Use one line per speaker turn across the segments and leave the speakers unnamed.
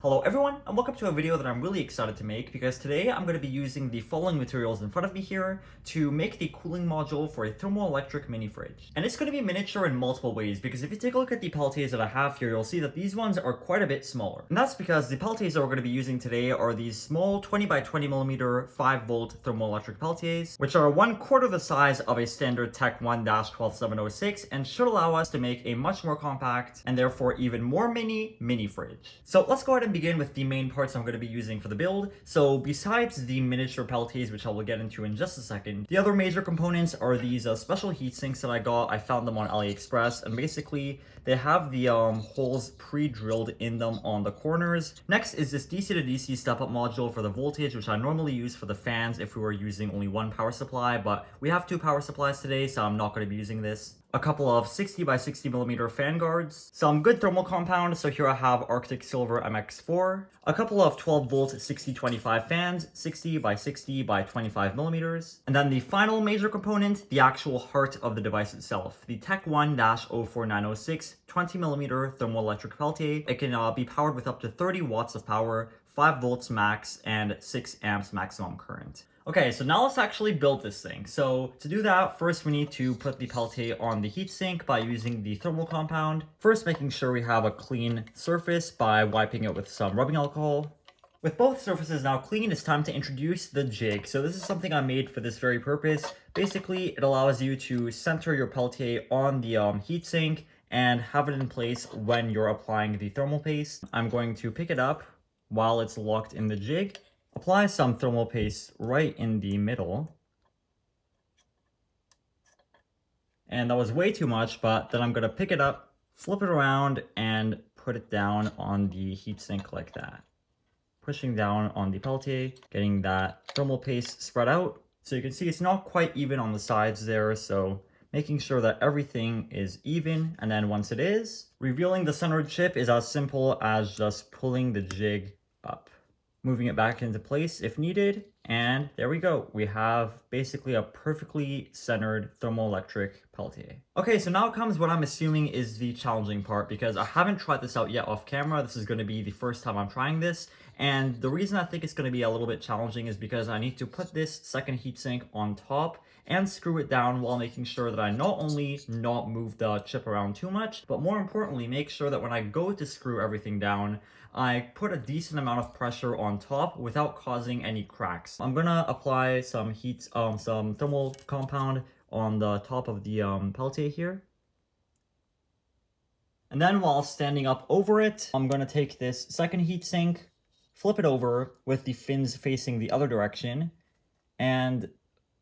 Hello everyone, and welcome to a video that I'm really excited to make because today I'm going to be using the following materials in front of me here to make the cooling module for a thermoelectric mini fridge. And it's going to be miniature in multiple ways because if you take a look at the Peltiers that I have here, you'll see that these ones are quite a bit smaller. And that's because the Peltiers that we're going to be using today are these small 20 by 20 millimeter 5 volt thermoelectric Peltiers, which are 1/4 the size of a standard TEC 1-12706 and should allow us to make a much more compact and therefore even more mini fridge. So let's go ahead and begin with the main parts I'm going to be using for the build. So besides the miniature Peltiers, which I will get into in just a second, the other major components are these special heat sinks that I got. I found them on AliExpress, and basically they have the holes pre-drilled in them on the corners. Next is this DC to DC step-up module for the voltage, which I normally use for the fans if we were using only one power supply, but we have two power supplies today, so I'm not going to be using this. A couple of 60 by 60 millimeter fan guards, some good thermal compound, so here I have Arctic Silver MX4, a couple of 12 volt 6025 fans, 60 by 60 by 25 millimeters, and then the final major component, the actual heart of the device itself, the TEC 1-04906 20 millimeter thermoelectric Peltier. It can be powered with up to 30 watts of power, 5 volts max, and 6 amps maximum current. Okay, so now let's actually build this thing. So to do that, first we need to put the Peltier on the heatsink by using the thermal compound. First, making sure we have a clean surface by wiping it with some rubbing alcohol. With both surfaces now clean, it's time to introduce the jig. So this is something I made for this very purpose. Basically, it allows you to center your Peltier on the heatsink and have it in place when you're applying the thermal paste. I'm going to pick it up while it's locked in the jig. Apply some thermal paste right in the middle. And that was way too much, but then I'm going to pick it up, flip it around, and put it down on the heatsink like that. Pushing down on the Peltier, getting that thermal paste spread out. So you can see it's not quite even on the sides there, so making sure that everything is even. And then once it is, revealing the centered chip is as simple as just pulling the jig up, moving it back into place if needed, and there we go. We have basically a perfectly centered thermoelectric Peltier. Okay, so now comes what I'm assuming is the challenging part, because I haven't tried this out yet off camera. This is going to be the first time I'm trying this, and the reason I think it's going to be a little bit challenging is because I need to put this second heatsink on top and screw it down while making sure that I not only not move the chip around too much, but more importantly, make sure that when I go to screw everything down, I put a decent amount of pressure on top without causing any cracks. I'm gonna apply some some thermal compound on the top of the Peltier here. And then while standing up over it, I'm gonna take this second heatsink, flip it over with the fins facing the other direction, and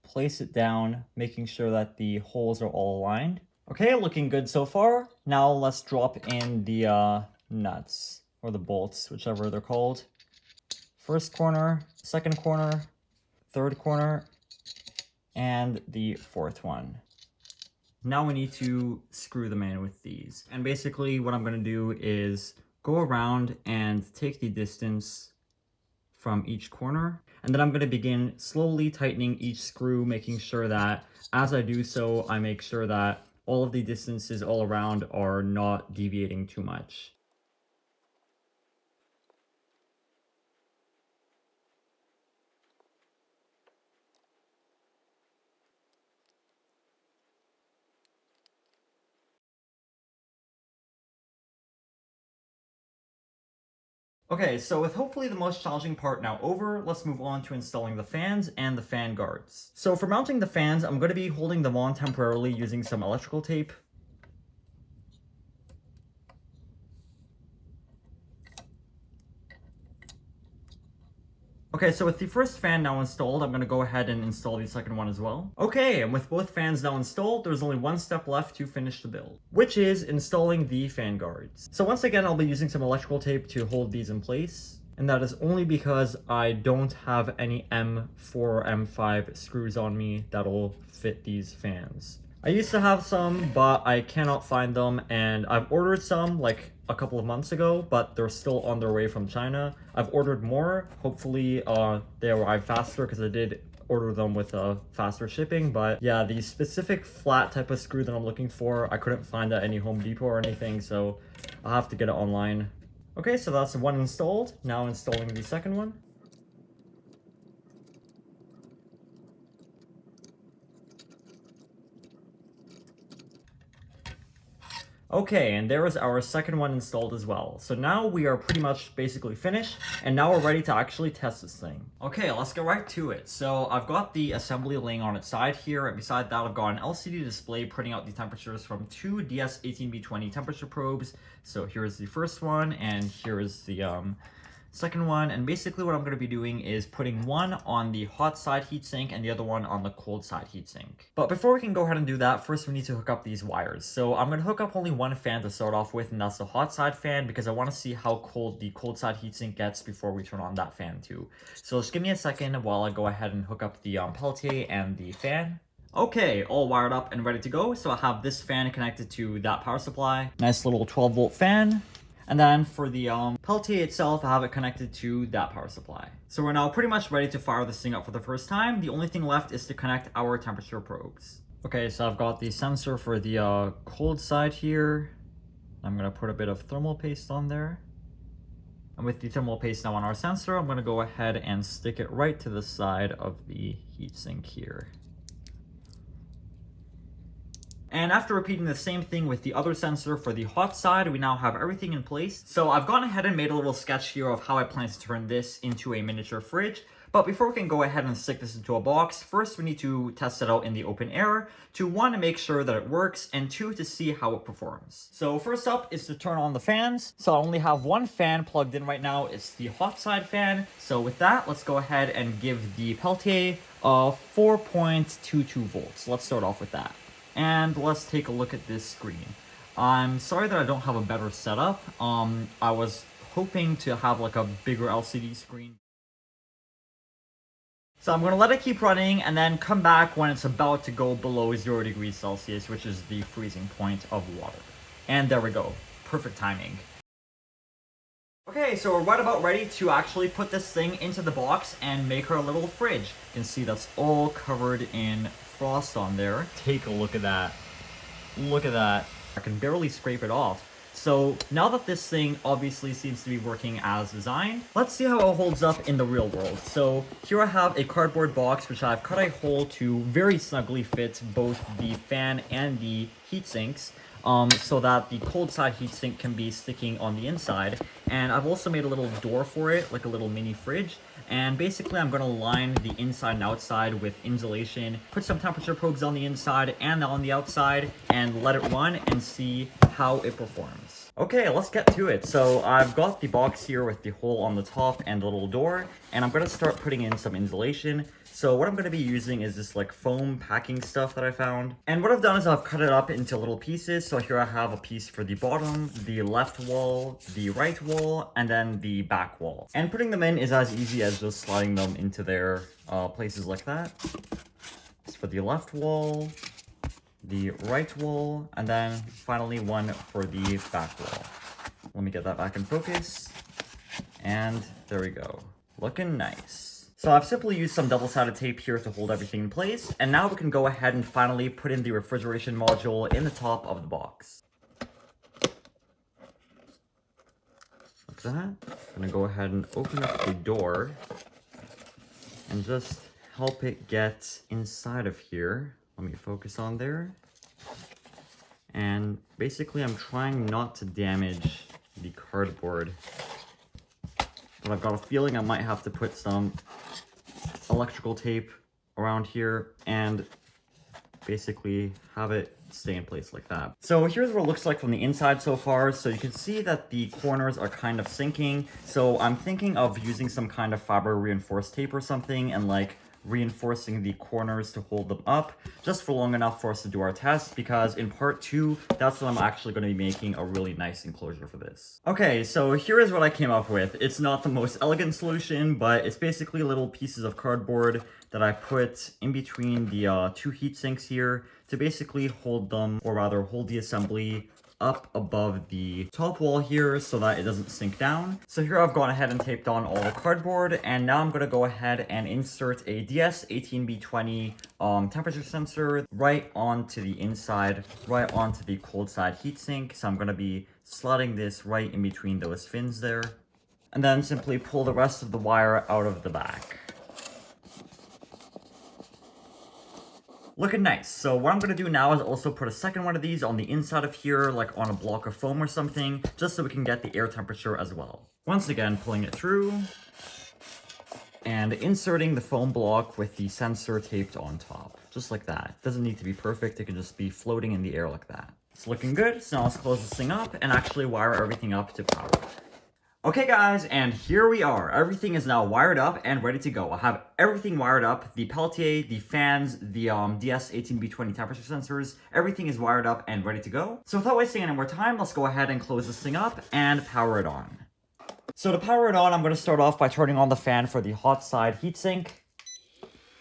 place it down, making sure that the holes are all aligned. Okay, looking good so far. Now let's drop in the nuts, or the bolts, whichever they're called. First corner, second corner, third corner, and the fourth one. Now we need to screw them in with these. And basically what I'm going to do is go around and take the distance from each corner. And then I'm going to begin slowly tightening each screw, making sure that as I do so, I make sure that all of the distances all around are not deviating too much. Okay, so with hopefully the most challenging part now over, let's move on to installing the fans and the fan guards. So for mounting the fans, I'm going to be holding them on temporarily using some electrical tape. Okay, so with the first fan now installed, I'm going to go ahead and install the second one as well. Okay, and with both fans now installed, there's only one step left to finish the build, which is installing the fan guards. So once again, I'll be using some electrical tape to hold these in place, and that is only because I don't have any M4 or M5 screws on me that'll fit these fans. I used to have some, but I cannot find them, and I've ordered some like a couple of months ago, but they're still on their way from China. I've ordered more. Hopefully they arrive faster, because I did order them with faster shipping. But yeah, the specific flat type of screw that I'm looking for, I couldn't find at any Home Depot or anything, so I'll have to get it online. Okay, so that's one installed. Now installing the second one. Okay, and there is our second one installed as well. So now we are pretty much basically finished, and now we're ready to actually test this thing. Okay, let's get right to it. So I've got the assembly laying on its side here, and beside that I've got an LCD display printing out the temperatures from two DS18B20 temperature probes. So here's the first one, and here is the second one, and basically what I'm going to be doing is putting one on the hot side heatsink and the other one on the cold side heatsink. But before we can go ahead and do that, first we need to hook up these wires. So I'm going to hook up only one fan to start off with, and that's the hot side fan, because I want to see how cold the cold side heatsink gets before we turn on that fan too. So just give me a second while I go ahead and hook up the Peltier and the fan. Okay, all wired up and ready to go. So I have this fan connected to that power supply. Nice little 12-volt fan. And then for the Peltier itself, I have it connected to that power supply. So we're now pretty much ready to fire this thing up for the first time. The only thing left is to connect our temperature probes. Okay, so I've got the sensor for the cold side here. I'm gonna put a bit of thermal paste on there. And with the thermal paste now on our sensor, I'm gonna go ahead and stick it right to the side of the heatsink here. And after repeating the same thing with the other sensor for the hot side, we now have everything in place. So I've gone ahead and made a little sketch here of how I plan to turn this into a miniature fridge. But before we can go ahead and stick this into a box, first we need to test it out in the open air to, one, to make sure that it works, and two, to see how it performs. So first up is to turn on the fans. So I only have one fan plugged in right now. It's the hot side fan. So with that, let's go ahead and give the Peltier 4.22 volts. Let's start off with that. And let's take a look at this screen. I'm sorry that I don't have a better setup. I was hoping to have like a bigger LCD screen. So I'm gonna let it keep running and then come back when it's about to go below 0 degrees Celsius, which is the freezing point of water. And there we go. Perfect timing. Okay, so we're right about ready to actually put this thing into the box and make our little fridge. You can see that's all covered in frost on there. Take a look at that. Look at that. I can barely scrape it off. So now that this thing obviously seems to be working as designed, let's see how it holds up in the real world. So here I have a cardboard box which I've cut a hole to very snugly fit both the fan and the heat sinks. So that the cold side heatsink can be sticking on the inside. And I've also made a little door for it, like a little mini fridge. And basically I'm going to line the inside and outside with insulation, put some temperature probes on the inside and on the outside, and let it run and see how it performs. Okay, let's get to it. So I've got the box here with the hole on the top and the little door, and I'm going to start putting in some insulation. So what I'm going to be using is this like foam packing stuff that I found. And what I've done is I've cut it up into little pieces. So here I have a piece for the bottom, the left wall, the right wall, and then the back wall. And putting them in is as easy as just sliding them into their places like that. It's for the left wall, the right wall, and then finally one for the back wall. Let me get that back in focus. And there we go. Looking nice. So I've simply used some double-sided tape here to hold everything in place, and now we can go ahead and finally put in the refrigeration module in the top of the box. Like that. I'm gonna go ahead and open up the door and just help it get inside of here. Let me focus on there. And basically I'm trying not to damage the cardboard, but I've got a feeling I might have to put some electrical tape around here and basically have it stay in place like that. So here's what it looks like from the inside so far. So you can see that the corners are kind of sinking. So I'm thinking of using some kind of fiber reinforced tape or something and like reinforcing the corners to hold them up just for long enough for us to do our test, because in part 2, that's when I'm actually going to be making a really nice enclosure for this. Okay, so here is what I came up with. It's not the most elegant solution, but it's basically little pieces of cardboard that I put in between the two heat sinks here to basically hold them, or rather hold the assembly up above the top wall here so that it doesn't sink down. So here I've gone ahead and taped on all the cardboard, and now I'm going to go ahead and insert a DS18B20 temperature sensor right onto the inside, right onto the cold side heatsink. So I'm going to be slotting this right in between those fins there. And then simply pull the rest of the wire out of the back. Looking nice. So what I'm going to do now is also put a second one of these on the inside of here, like on a block of foam or something, just so we can get the air temperature as well. Once again, pulling it through and inserting the foam block with the sensor taped on top, just like that. It doesn't need to be perfect, it can just be floating in the air like that. It's looking good, so now let's close this thing up and actually wire everything up to power. Okay guys, and here we are. Everything is now wired up and ready to go. I have everything wired up. The Peltier, the fans, the DS18B20 temperature sensors, everything is wired up and ready to go. So without wasting any more time, let's go ahead and close this thing up and power it on. So to power it on, I'm going to start off by turning on the fan for the hot side heatsink.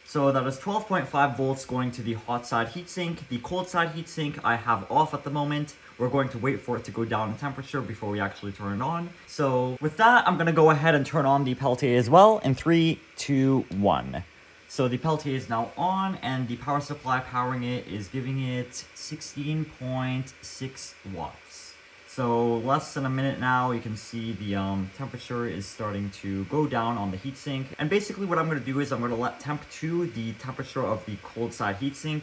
So that is 12.5 volts going to the hot side heatsink. The cold side heatsink I have off at the moment. We're going to wait for it to go down in temperature before we actually turn it on. So with that, I'm going to go ahead and turn on the Peltier as well in 3, 2, 1. So the Peltier is now on, and the power supply powering it is giving it 16.6 watts. So less than a minute now, you can see the temperature is starting to go down on the heatsink. And basically what I'm going to do is I'm going to let temp 2, the temperature of the cold side heatsink,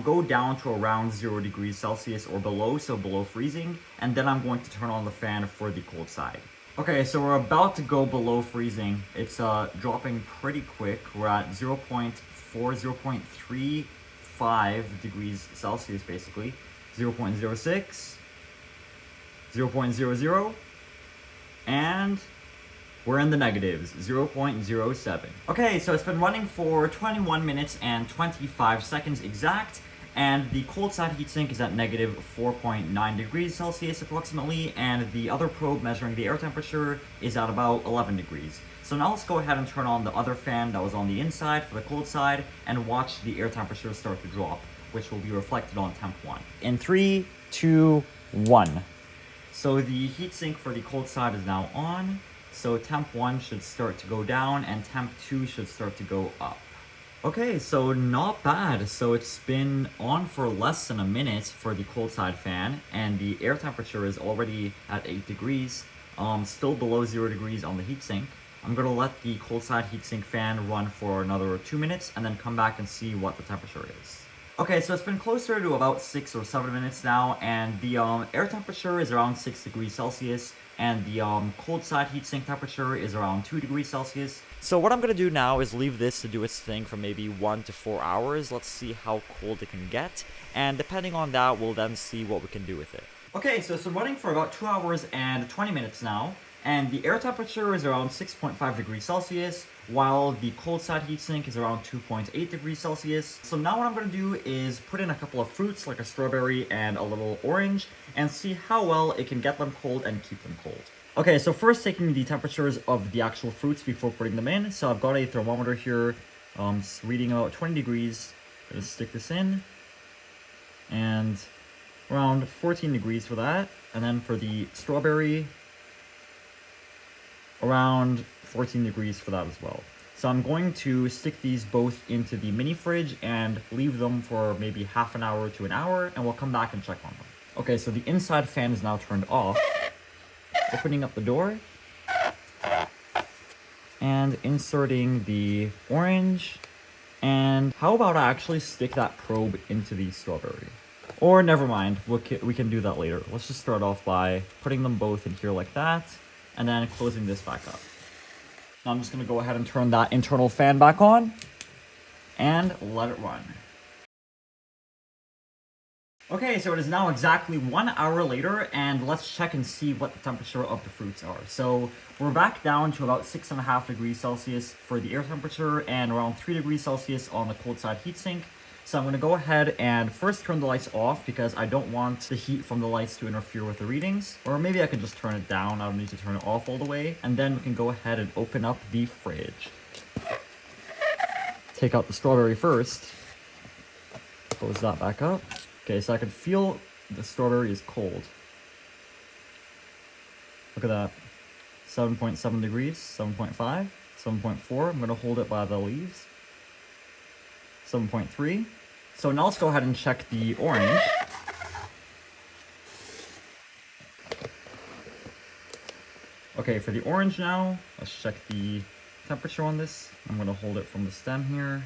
go down to around 0 degrees Celsius or below, so below freezing. And then I'm going to turn on the fan for the cold side. Okay, so we're about to go below freezing. It's dropping pretty quick. We're at 0.4, 0.35 degrees Celsius basically. 0.06. 0.00, and we're in the negatives, 0.07. Okay, so it's been running for 21 minutes and 25 seconds exact, and the cold side heatsink is at negative 4.9 degrees Celsius approximately, and the other probe measuring the air temperature is at about 11 degrees. So now let's go ahead and turn on the other fan that was on the inside for the cold side, and watch the air temperature start to drop, which will be reflected on temp 1. In 3, 2, 1. So the heatsink for the cold side is now on, so temp 1 should start to go down and temp 2 should start to go up. Okay, so not bad. So it's been on for less than a minute for the cold side fan, and the air temperature is already at 8 degrees, still below 0 degrees on the heatsink. I'm going to let the cold side heatsink fan run for another 2 minutes and then come back and see what the temperature is. Okay, so it's been closer to about 6 or 7 minutes now, and the air temperature is around 6 degrees Celsius, and the cold side heatsink temperature is around 2 degrees Celsius. So what I'm going to do now is leave this to do its thing for maybe 1 to 4 hours. Let's see how cold it can get, and depending on that, we'll then see what we can do with it. Okay, so it's been running for about 2 hours and 20 minutes now, and the air temperature is around 6.5 degrees Celsius, while the cold side heatsink is around 2.8 degrees Celsius. So now what I'm going to do is put in a couple of fruits like a strawberry and a little orange and see how well it can get them cold and keep them cold. Okay, so first taking the temperatures of the actual fruits before putting them in. So I've got a thermometer here, it's reading about 20 degrees. I'm going to stick this in, and around 14 degrees for that. And then for the strawberry, around 14 degrees for that as well. So I'm going to stick these both into the mini fridge and leave them for maybe half an hour to an hour, and we'll come back and check on them. Okay, so the inside fan is now turned off. Opening up the door and inserting the orange. And how about I actually stick that probe into the strawberry? Or never mind, we can do that later. Let's just start off by putting them both in here like that, and then closing this back up. Now I'm just going to go ahead and turn that internal fan back on and let it run. Okay, so it is now exactly 1 hour later, and let's check and see what the temperature of the fruits are. So we're back down to about 6.5 degrees Celsius for the air temperature and around 3 degrees Celsius on the cold side heatsink. So I'm going to go ahead and first turn the lights off because I don't want the heat from the lights to interfere with the readings. Or maybe I can just turn it down. I don't need to turn it off all the way. And then we can go ahead and open up the fridge. Take out the strawberry first. Close that back up. Okay, so I can feel the strawberry is cold. Look at that. 7.7 degrees, 7.5, 7.4. I'm going to hold it by the leaves. 7.3. So now let's go ahead and check the orange. Okay, for the orange now, let's check the temperature on this. I'm gonna hold it from the stem here.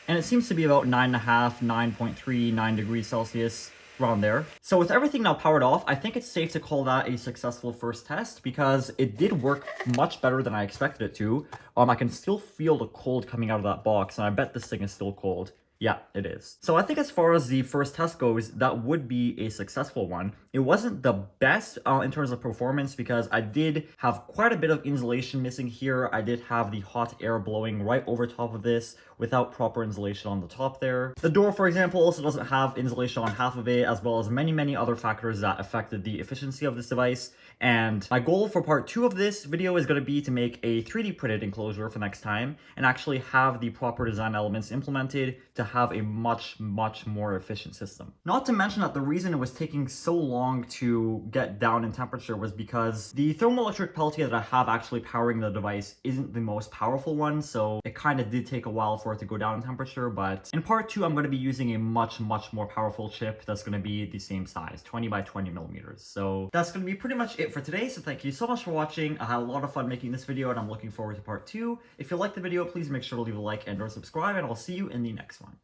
And it seems to be about 9.5, 9.3, 9 degrees Celsius, around there. So with everything now powered off, I think it's safe to call that a successful first test because it did work much better than I expected it to. I can still feel the cold coming out of that box, and I bet this thing is still cold. Yeah, it is. So I think as far as the first test goes, that would be a successful one. It wasn't the best in terms of performance because I did have quite a bit of insulation missing here. I did have the hot air blowing right over top of this without proper insulation on the top there. The door, for example, also doesn't have insulation on half of it, as well as many other factors that affected the efficiency of this device. And my goal for part 2 of this video is going to be to make a 3D printed enclosure for next time and actually have the proper design elements implemented to have a much more efficient system. Not to mention that the reason it was taking so long to get down in temperature was because the thermoelectric Peltier that I have actually powering the device isn't the most powerful one, so it kind of did take a while for it to go down in temperature. But in part 2, I'm going to be using a much more powerful chip that's going to be the same size, 20 by 20 millimeters. So that's going to be pretty much it for today. So thank you so much for watching. I had a lot of fun making this video and I'm looking forward to part 2. If you liked the video, please make sure to leave a like and or subscribe, and I'll see you in the next one.